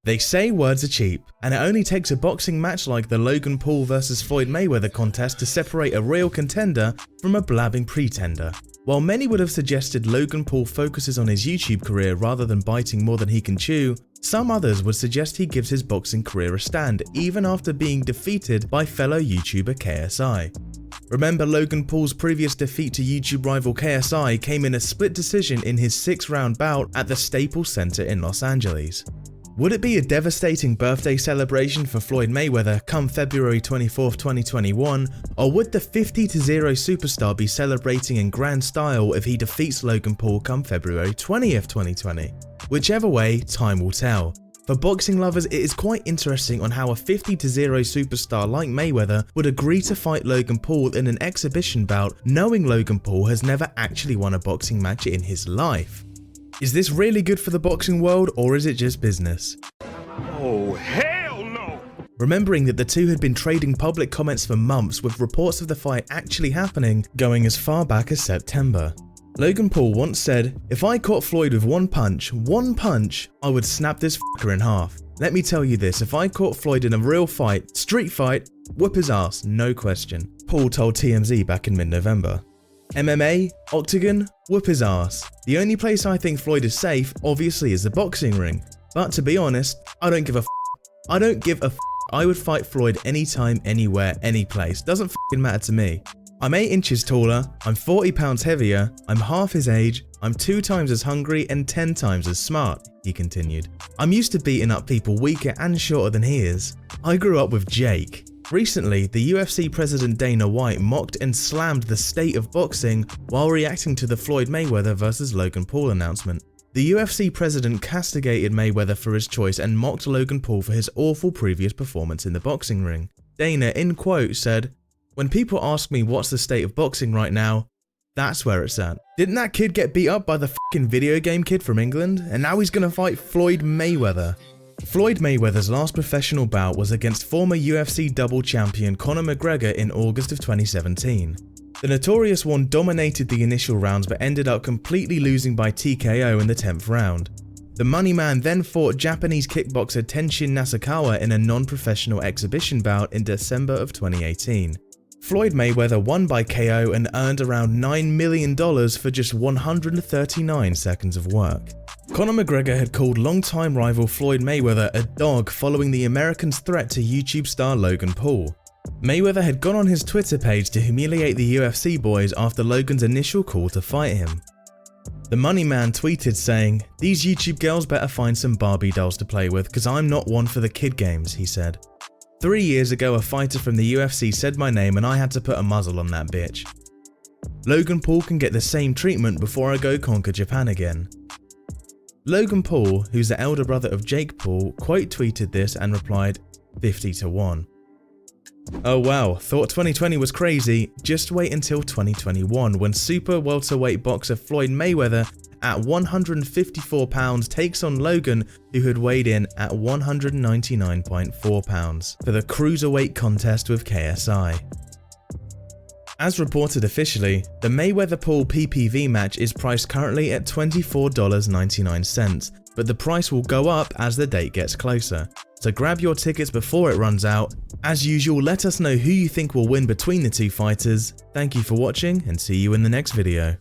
They say words are cheap, and it only takes a boxing match like the Logan Paul vs Floyd Mayweather contest to separate a real contender from a blabbing pretender. While many would have suggested Logan Paul focuses on his YouTube career rather than biting more than he can chew, some others would suggest he gives his boxing career a stand even after being defeated by fellow YouTuber KSI. Remember, Logan Paul's previous defeat to YouTube rival KSI came in a split decision in his 6-round bout at the Staples Center in Los Angeles. Would it be a devastating birthday celebration for Floyd Mayweather come February 24, 2021, or would the 50-0 superstar be celebrating in grand style if he defeats Logan Paul come February 20th, 2020? Whichever way, time will tell. For boxing lovers, it is quite interesting on how a 50-0 superstar like Mayweather would agree to fight Logan Paul in an exhibition bout, knowing Logan Paul has never actually won a boxing match in his life. Is this really good for the boxing world, or is it just business? Oh, hell no! Remembering that the two had been trading public comments for months, with reports of the fight actually happening going as far back as September. Logan Paul once said, "If I caught Floyd with one punch, I would snap this fucker in half. Let me tell you this, if I caught Floyd in a real fight, street fight, whoop his ass, no question," Paul told TMZ back in mid-November. MMA, Octagon, whoop his ass. The only place I think Floyd is safe, obviously, is the boxing ring. But to be honest, I don't give a f. I don't give a f. I would fight Floyd anytime, anywhere, any place. Doesn't f***ing matter to me. I'm 8 inches taller, I'm 40 pounds heavier, I'm half his age, I'm 2 times as hungry and 10 times as smart, he continued. I'm used to beating up people weaker and shorter than he is. I grew up with Jake. Recently, the UFC president Dana White mocked and slammed the state of boxing while reacting to the Floyd Mayweather vs Logan Paul announcement. The UFC president castigated Mayweather for his choice and mocked Logan Paul for his awful previous performance in the boxing ring. Dana, in quote, said, "When people ask me what's the state of boxing right now, that's where it's at. Didn't that kid get beat up by the fucking video game kid from England? And now he's gonna fight Floyd Mayweather." Floyd Mayweather's last professional bout was against former UFC double champion Conor McGregor in August of 2017. The Notorious One dominated the initial rounds but ended up completely losing by TKO in the 10th round. The Money Man then fought Japanese kickboxer Tenshin Nasukawa in a non-professional exhibition bout in December of 2018. Floyd Mayweather won by KO and earned around $9 million for just 139 seconds of work. Conor McGregor had called longtime rival Floyd Mayweather a dog following the American's threat to YouTube star Logan Paul. Mayweather had gone on his Twitter page to humiliate the UFC boys after Logan's initial call to fight him. The Money Man tweeted saying, "These YouTube girls better find some Barbie dolls to play with, cause I'm not one for the kid games," he said. 3 years ago, a fighter from the UFC said my name and I had to put a muzzle on that bitch. Logan Paul can get the same treatment before I go conquer Japan again. Logan Paul, who's the elder brother of Jake Paul, quote tweeted this and replied, 50-1. Oh wow, thought 2020 was crazy, just wait until 2021 when super welterweight boxer Floyd Mayweather at 154 pounds takes on Logan, who had weighed in at 199.4 pounds for the cruiserweight contest with KSI. As reported officially, the Mayweather-Paul PPV match is priced currently at $24.99, but the price will go up as the date gets closer. So grab your tickets before it runs out. As usual, let us know who you think will win between the two fighters. Thank you for watching and see you in the next video.